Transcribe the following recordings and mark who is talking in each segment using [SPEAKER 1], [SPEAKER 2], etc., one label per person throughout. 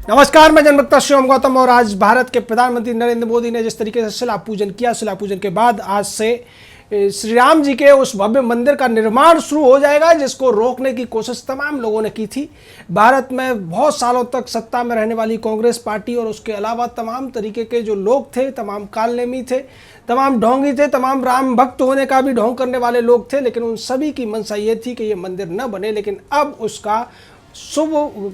[SPEAKER 1] नमस्कार, मैं जनवक्ता शिवम गौतम और आज भारत के प्रधानमंत्री नरेंद्र मोदी ने जिस तरीके से शिला पूजन किया, शिला पूजन के बाद आज से श्री राम जी के उस भव्य मंदिर का निर्माण शुरू हो जाएगा, जिसको रोकने की कोशिश तमाम लोगों ने की थी। भारत में बहुत सालों तक सत्ता में रहने वाली कांग्रेस पार्टी और उसके अलावा तमाम तरीके के जो लोग थे, तमाम कालनेमी थे, तमाम ढोंगी थे, तमाम राम भक्त होने का भी ढोंग करने वाले लोग थे, लेकिन उन सभी की मंशा ये थी कि ये मंदिर न बने। लेकिन अब उसका शुभ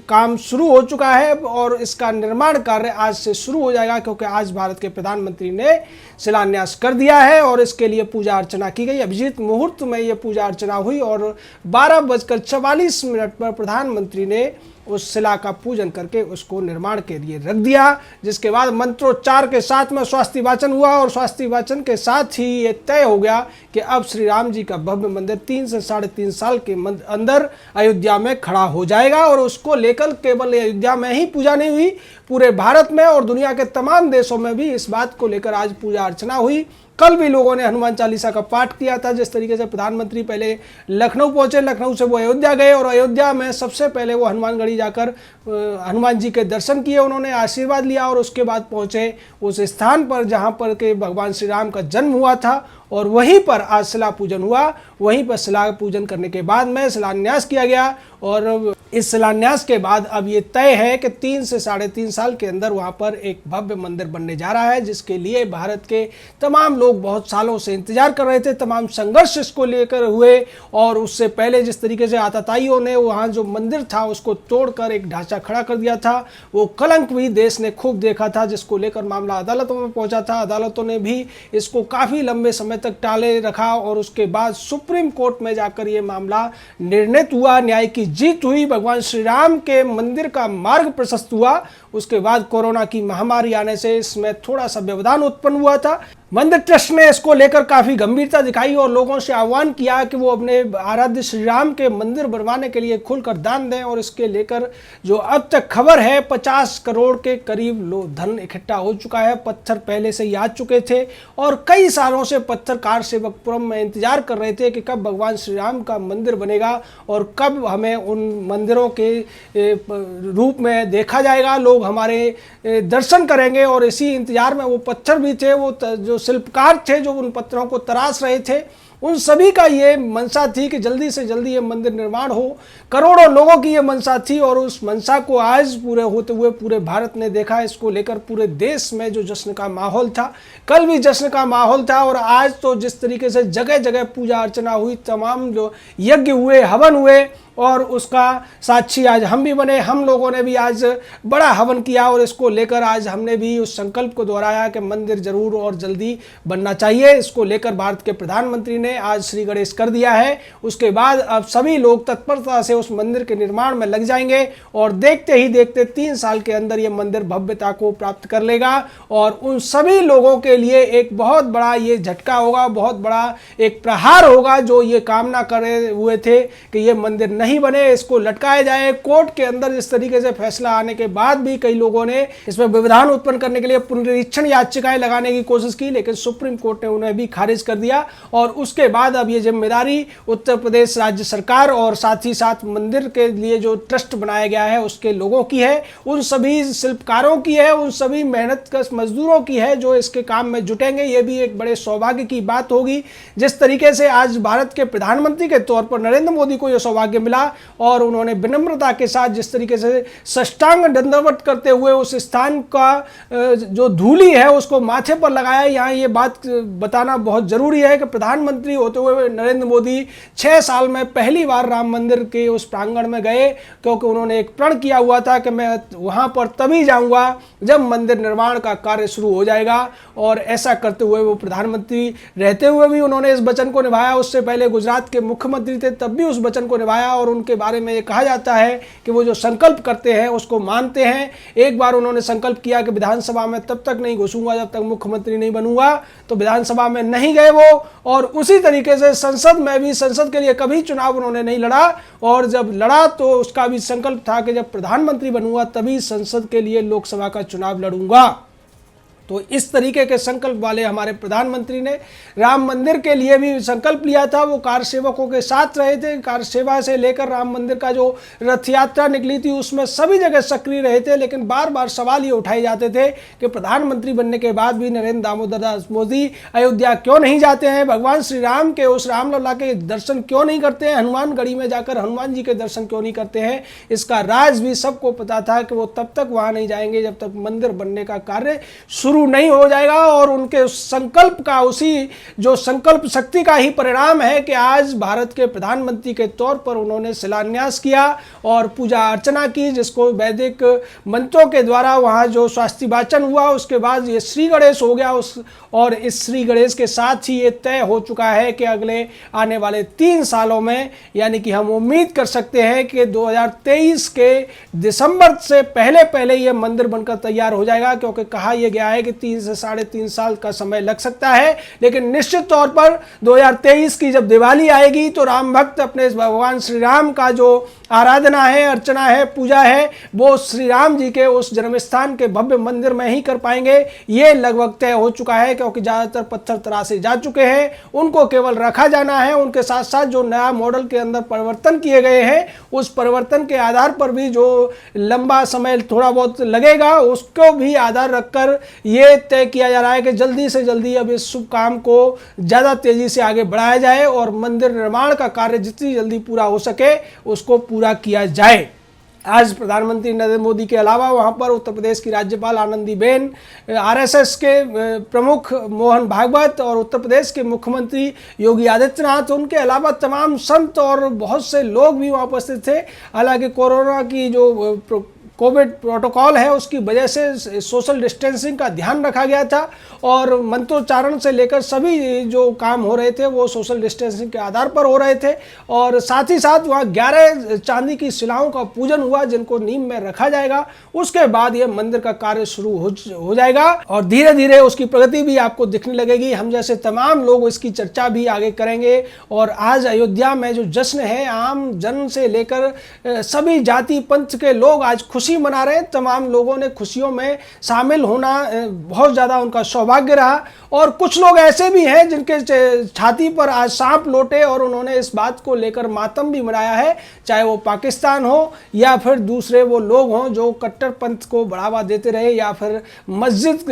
[SPEAKER 1] काम शुरू हो चुका है और इसका निर्माण कार्य आज से शुरू हो जाएगा, क्योंकि आज भारत के प्रधानमंत्री ने शिलान्यास कर दिया है और इसके लिए पूजा अर्चना की गई। अभिजीत मुहूर्त में ये पूजा अर्चना हुई और 12:44 पर प्रधानमंत्री ने उस शिला का पूजन करके उसको निर्माण के लिए रख दिया, जिसके बाद मंत्रोच्चार के साथ में स्वास्ति वाचन हुआ और स्वास्ति वाचन के साथ ही ये तय हो गया कि अब श्री राम जी का भव्य मंदिर 3 से 3.5 साल के अंदर अयोध्या में खड़ा हो जाएगा। और उसको लेकर केवल अयोध्या में ही पूजा नहीं हुई, पूरे भारत में और दुनिया के तमाम देशों में भी इस बात को लेकर आज पूजा अर्चना हुई। कल भी लोगों ने हनुमान चालीसा का पाठ किया था। जिस तरीके से प्रधानमंत्री पहले लखनऊ पहुंचे, लखनऊ से वो अयोध्या गए और अयोध्या में सबसे पहले वो हनुमानगढ़ी जाकर हनुमान जी के दर्शन किए, उन्होंने आशीर्वाद लिया और उसके बाद पहुंचे उस स्थान पर जहां पर के भगवान श्री राम का जन्म हुआ था और वहीं पर आज शिला पूजन हुआ। वहीं पर शिला पूजन करने के बाद में शिलान्यास किया गया और इस शिलान्यास के बाद अब ये तय है कि 3 से 3.5 साल के अंदर वहाँ पर एक भव्य मंदिर बनने जा रहा है, जिसके लिए भारत के तमाम लोग बहुत सालों से इंतजार कर रहे थे। तमाम संघर्ष इसको लेकर हुए और उससे पहले जिस तरीके से आतताइयों ने वहाँ जो मंदिर था उसको तोड़कर एक ढांचा खड़ा कर दिया था, वो कलंक भी देश ने खूब देखा था, जिसको लेकर मामला अदालतों में पहुंचा था। अदालतों ने भी इसको काफ़ी लंबे समय तक टाले रखा और उसके बाद सुप्रीम कोर्ट में जाकर ये मामला निर्णित हुआ, न्याय की जीत हुई, भगवान श्री राम के मंदिर का मार्ग प्रशस्त हुआ। उसके बाद कोरोना की महामारी आने से इसमें थोड़ा सा व्यवधान उत्पन्न हुआ था। मंदिर ट्रस्ट ने इसको लेकर काफ़ी गंभीरता दिखाई और लोगों से आह्वान किया कि वो अपने आराध्य श्री राम के मंदिर बनवाने के लिए खुलकर दान दें। और इसके लेकर जो अब तक खबर है 50 करोड़ के करीब धन इकट्ठा हो चुका है। पत्थर पहले से ही आ चुके थे और कई सालों से पत्थरकार सेवकपुरम में इंतजार कर रहे थे कि कब भगवान श्री राम का मंदिर बनेगा और कब हमें उन मंदिरों के रूप में देखा जाएगा, लोग हमारे दर्शन करेंगे। और इसी इंतजार में वो पत्थर भी थे, वो जो शिल्पकार थे जो उन पत्थरों को तराश रहे थे, उन सभी का ये मंशा थी कि जल्दी से जल्दी ये मंदिर निर्माण हो। करोड़ों लोगों की ये मंशा थी और उस मंशा को आज पूरे होते हुए पूरे भारत ने देखा। इसको लेकर पूरे देश में जो जश्न का माहौल था, कल भी जश्न का माहौल था और आज तो जिस तरीके से जगह जगह पूजा अर्चना हुई, तमाम जो यज्ञ हुए, हवन हुए और उसका साक्षी आज हम भी बने। हम लोगों ने भी आज बड़ा हवन किया और इसको लेकर आज हमने भी उस संकल्प को दोहराया कि मंदिर जरूर और जल्दी बनना चाहिए। इसको लेकर भारत के प्रधानमंत्री ने आज श्री गणेश कर दिया है। उसके बाद अब सभी लोग तत्परता से उस मंदिर के निर्माण में लग जाएंगे और देखते ही देखते 3 साल के अंदर ये मंदिर भव्यता को प्राप्त कर लेगा और उन सभी लोगों के लिए एक बहुत बड़ा ये झटका होगा, बहुत बड़ा एक प्रहार होगा जो ये कामना करे हुए थे कि ये मंदिर नहीं बने, इसको लटकाया जाए। कोर्ट के अंदर इस तरीके से फैसला आने के बाद भी कई लोगों ने इसमें व्यवधान उत्पन्न करने के लिए पुनरीक्षण याचिकाएं लगाने की कोशिश की, लेकिन सुप्रीम कोर्ट ने उन्हें भी खारिज कर दिया। और उसके बाद अब ये जिम्मेदारी उत्तर प्रदेश राज्य सरकार और साथ ही साथ मंदिर के लिए जो ट्रस्ट बनाया गया है उसके लोगों की है, उन सभी शिल्पकारों की है, उन सभी मेहनतकश मजदूरों की है जो इसके काम में जुटेंगे। ये भी एक बड़े सौभाग्य की बात होगी। जिस तरीके से आज भारत के प्रधानमंत्री के तौर पर नरेंद्र मोदी को यह सौभाग्य मिला और उन्होंने विनम्रता के साथ जिस तरीके से साष्टांग दंडवत करते हुए उस स्थान का जो धूली है उसको माथे पर लगाया। यहाँ ये बात बताना बहुत जरूरी है कि प्रधानमंत्री होते हुए नरेंद्र मोदी 6 साल में पहली बार राम मंदिर के उस प्रांगण में गए, क्योंकि उन्होंने एक प्रण किया हुआ था कि मैं वहां पर तभी जाऊंगा जब मंदिर निर्माण का कार्य शुरू हो जाएगा। और ऐसा करते हुए वो प्रधानमंत्री रहते हुए भी उन्होंने इस वचन को निभाया। उससे पहले गुजरात के मुख्यमंत्री थे तब भी उस वचन को निभाया और उनके बारे में ये कहा जाता है कि वो जो संकल्प करते हैं उसको मानते हैं। एक बार उन्होंने संकल्प किया कि विधानसभा में तब तक नहीं घुसूंगा जब तक मुख्यमंत्री नहीं बनूंगा, तो विधानसभा में नहीं गए वो। और उसी तरीके से संसद में भी, संसद के लिए कभी चुनाव उन्होंने नहीं लड़ा और जब लड़ा तो उसका भी संकल्प था कि जब प्रधानमंत्री बनूंगा तभी संसद के लिए लोकसभा का चुनाव लड़ूंगा। तो इस तरीके के संकल्प वाले हमारे प्रधानमंत्री ने राम मंदिर के लिए भी संकल्प लिया था। वो कार सेवकों के साथ रहे थे, कार सेवा से लेकर राम मंदिर का जो रथ यात्रा निकली थी उसमें सभी जगह सक्रिय रहे थे। लेकिन बार बार सवाल ये उठाए जाते थे कि प्रधानमंत्री बनने के बाद भी नरेंद्र दामोदर दास मोदी अयोध्या क्यों नहीं जाते हैं, भगवान श्री राम के उस रामलला के दर्शन क्यों नहीं करते हैं, हनुमानगढ़ी में जाकर हनुमान जी के दर्शन क्यों नहीं करते हैं। इसका राज भी सबको पता था कि वो तब तक वहां नहीं जाएंगे जब तक मंदिर बनने का कार्य शुरू नहीं हो जाएगा। और उनके संकल्प का, उसी जो संकल्प शक्ति का ही परिणाम है कि आज भारत के प्रधानमंत्री के तौर पर उन्होंने शिलान्यास किया और पूजा अर्चना की, जिसको वैदिक मंत्रों के द्वारा वहां जो स्वास्ति वाचन हुआ, उसके बाद ये श्री गणेश हो गया। और इस श्री गणेश के साथ ही ये तय हो चुका है कि अगले आने वाले 3 सालों में, यानी कि हम उम्मीद कर सकते हैं कि 2023 के दिसंबर से पहले ये मंदिर बनकर तैयार हो जाएगा, क्योंकि कहा यह गया है कि 3 से 3.5 साल का समय लग सकता है। लेकिन निश्चित तौर पर 2023 की जब दिवाली आएगी तो राम भक्त अपने भगवान श्री राम का जो आराधना है, अर्चना है, पूजा है, वो श्री राम जी के उस जन्म स्थान के भव्य मंदिर में ही कर पाएंगे। ये लगभग तय हो चुका है, क्योंकि ज़्यादातर पत्थर तराशे जा चुके हैं, उनको केवल रखा जाना है। उनके साथ साथ जो नया मॉडल के अंदर परिवर्तन किए गए हैं, उस परिवर्तन के आधार पर भी जो लंबा समय थोड़ा बहुत लगेगा, उसको भी आधार रखकर ये तय किया जा रहा है कि जल्दी से जल्दी अब इस शुभ काम को ज़्यादा तेज़ी से आगे बढ़ाया जाए और मंदिर निर्माण का कार्य जितनी जल्दी पूरा हो सके उसको पूरा किया जाए। आज प्रधानमंत्री नरेंद्र मोदी के अलावा वहां पर उत्तर प्रदेश की राज्यपाल आनंदीबेन, आरएसएस के प्रमुख मोहन भागवत और उत्तर प्रदेश के मुख्यमंत्री योगी आदित्यनाथ, उनके अलावा तमाम संत और बहुत से लोग भी वहां उपस्थित थे। हालांकि कोरोना की जो कोविड प्रोटोकॉल है उसकी वजह से सोशल डिस्टेंसिंग का ध्यान रखा गया था और मंत्रोच्चारण से लेकर सभी जो काम हो रहे थे वो सोशल डिस्टेंसिंग के आधार पर हो रहे थे। और साथ ही साथ वहाँ 11 चांदी की शिलाओं का पूजन हुआ, जिनको नींव में रखा जाएगा। उसके बाद ये मंदिर का कार्य शुरू हो जाएगा और धीरे धीरे उसकी प्रगति भी आपको दिखने लगेगी। हम जैसे तमाम लोग इसकी चर्चा भी आगे करेंगे। और आज अयोध्या में जो जश्न है, आम जन से लेकर सभी जाति पंथ के लोग आज खुशी मना रहे हैं। तमाम लोगों ने खुशियों में शामिल होना बहुत ज़्यादा उनका सौभाग्य रहा। और कुछ लोग ऐसे भी हैं जिनके छाती पर आज सांप लौटे और उन्होंने इस बात को लेकर मातम भी मनाया है, चाहे वो पाकिस्तान हो या फिर दूसरे वो लोग हों जो कट्टर पंथ को बढ़ावा देते रहे या फिर मस्जिद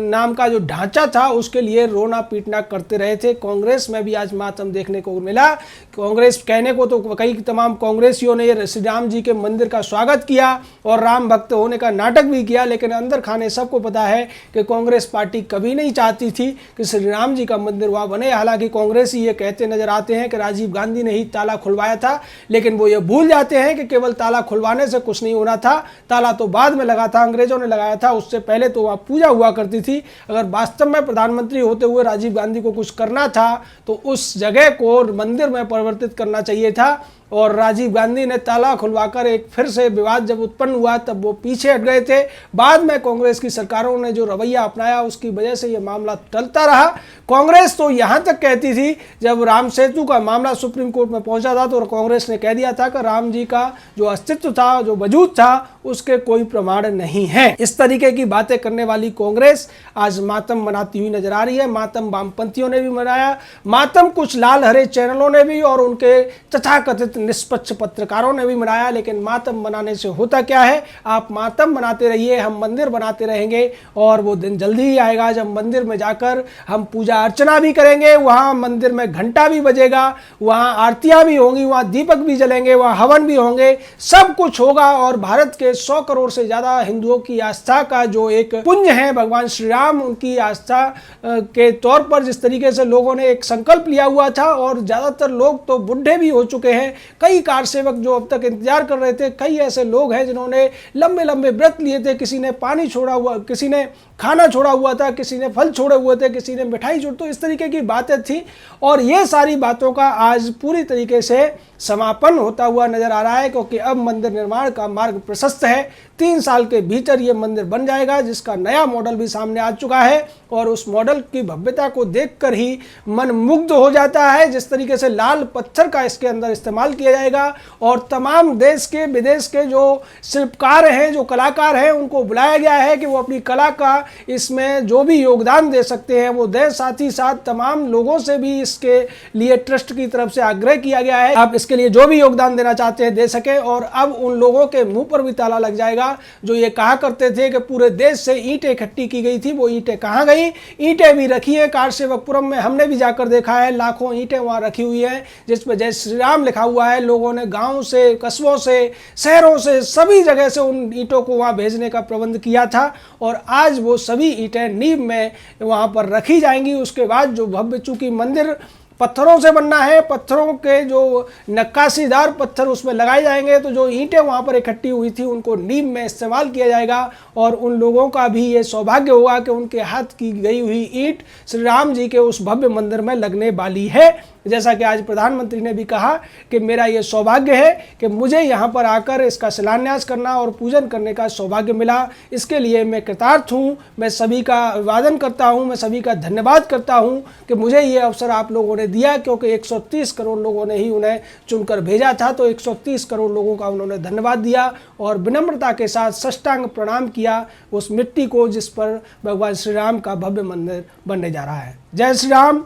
[SPEAKER 1] नाम का जो ढांचा था उसके लिए रोना पीटना करते रहे थे। कांग्रेस में भी आज मातम देखने को मिला। कांग्रेस कहने को तो कई तमाम कांग्रेसियों ने श्री राम जी के मंदिर का स्वागत किया और राम भक्त होने का नाटक भी किया, लेकिन अंदर खाने सबको पता है कि कांग्रेस पार्टी कभी नहीं चाहती थी कि श्री राम जी का मंदिर वहाँ बने। हालांकि कांग्रेसी ये कहते नजर आते हैं कि राजीव गांधी ने ही ताला खुलवाया था, लेकिन वो ये भूल जाते हैं कि केवल ताला खुलवाने से कुछ नहीं होना था। ताला तो बाद में लगा था, अंग्रेजों ने लगाया था, उससे पहले तो वहाँ पूजा हुआ करती थी। अगर वास्तव में प्रधानमंत्री होते हुए राजीव गांधी को कुछ करना था तो उस जगह को मंदिर में परिवर्तित करना चाहिए था। और राजीव गांधी ने ताला खुलवाकर एक फिर से विवाद जब उत्पन्न हुआ तब वो पीछे हट गए थे। बाद में कांग्रेस की सरकारों ने जो रवैया अपनाया उसकी वजह से ये मामला टलता रहा। कांग्रेस तो यहाँ तक कहती थी, जब राम सेतु का मामला सुप्रीम कोर्ट में पहुंचा था तो कांग्रेस ने कह दिया था कि राम जी का जो अस्तित्व था, जो वजूद था, उसके कोई प्रमाण नहीं है। इस तरीके की बातें करने वाली कांग्रेस आज मातम मनाती हुई नजर आ रही है। मातम वामपंथियों ने भी मनाया, मातम कुछ लाल हरे चैनलों ने भी और उनके तथाकथित निष्पक्ष पत्रकारों ने भी मनाया। लेकिन मातम मनाने से होता क्या है? आप मातम मनाते रहिए, हम मंदिर बनाते रहेंगे और वो दिन जल्दी ही आएगा जब मंदिर में जाकर हम पूजा अर्चना भी करेंगे। वहाँ मंदिर में घंटा भी बजेगा, वहाँ आरतियाँ भी होंगी, वहाँ दीपक भी जलेंगे, वहाँ हवन भी होंगे, सब कुछ होगा। और भारत के 100 करोड़ से ज्यादा हिंदुओं की आस्था का जो एक पुंज है भगवान श्री राम, उनकी आस्था के तौर पर जिस तरीके से लोगों ने एक संकल्प लिया हुआ था, और ज्यादातर लोग तो बुढ़े भी हो चुके हैं। कई कार सेवक जो अब तक इंतजार कर रहे थे, कई ऐसे लोग हैं जिन्होंने लंबे लंबे व्रत लिए थे। किसी ने पानी छोड़ा हुआ, किसी ने खाना छोड़ा हुआ था, किसी ने फल छोड़े हुए थे, किसी ने मिठाई छोड़ी, तो इस तरीके की बातें थी। और ये सारी बातों का आज पूरी तरीके से समापन होता हुआ नजर आ रहा है, क्योंकि अब मंदिर निर्माण का मार्ग प्रशस्त है। 3 साल के भीतर ये मंदिर बन जाएगा, जिसका नया मॉडल भी सामने आ चुका है। और उस मॉडल की भव्यता को देखकर ही मन मुग्ध हो जाता है। जिस तरीके से लाल पत्थर का इसके अंदर इस्तेमाल किया जाएगा और तमाम देश के विदेश के जो शिल्पकार हैं, जो कलाकार हैं, उनको बुलाया गया है कि वो अपनी कला का इसमें जो भी योगदान दे सकते हैं वो दे। साथ ही साथ तमाम लोगों से भी इसके लिए ट्रस्ट की तरफ से आग्रह किया गया है आप इसके लिए जो भी योगदान देना चाहते हैं दे सके। और अब उन लोगों के मुंह पर भी ताला लग जाएगा जो ये कहा करते थे कि पूरे देश से ईंटें इकट्ठी की गई थी, वो ईंटें कहाँ गई। ईंटें भी रखी है कारसेवकपुरम में, हमने भी जाकर देखा है, लाखों ईंटें वहां रखी हुई है जिस पर जय श्री राम लिखा हुआ है। लोगों ने गांव से, कस्बों से, शहरों से, सभी जगह से उन ईंटों को वहां भेजने का प्रबंध किया था और आज वो सभी ईंटें नींव में वहां पर रखी जाएंगी। उसके बाद जो भव्य, चूंकि मंदिर पत्थरों से बनना है, पत्थरों के जो नक्काशीदार पत्थर उसमें लगाए जाएंगे, तो जो ईंटें वहां पर इकट्ठी हुई थी उनको नींव में इस्तेमाल किया जाएगा और उन लोगों का भी ये सौभाग्य होगा कि उनके हाथ की गई हुई ईंट श्री राम जी के उस भव्य मंदिर में लगने वाली है। जैसा कि आज प्रधानमंत्री ने भी कहा कि मेरा ये सौभाग्य है कि मुझे यहाँ पर आकर इसका शिलान्यास करना और पूजन करने का सौभाग्य मिला। इसके लिए मैं कृतार्थ हूँ, मैं सभी का अभिवादन करता हूँ, मैं सभी का धन्यवाद करता हूँ कि मुझे ये अवसर आप लोगों ने दिया, क्योंकि 130 करोड़ लोगों ने ही उन्हें चुनकर भेजा था। तो 130 करोड़ लोगों का उन्होंने धन्यवाद दिया और विनम्रता के साथ साष्टांग प्रणाम किया उस मिट्टी को जिस पर भगवान श्री राम का भव्य मंदिर बनने जा रहा है। जय श्री राम,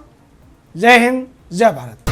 [SPEAKER 1] जय हिंद, जय भारत।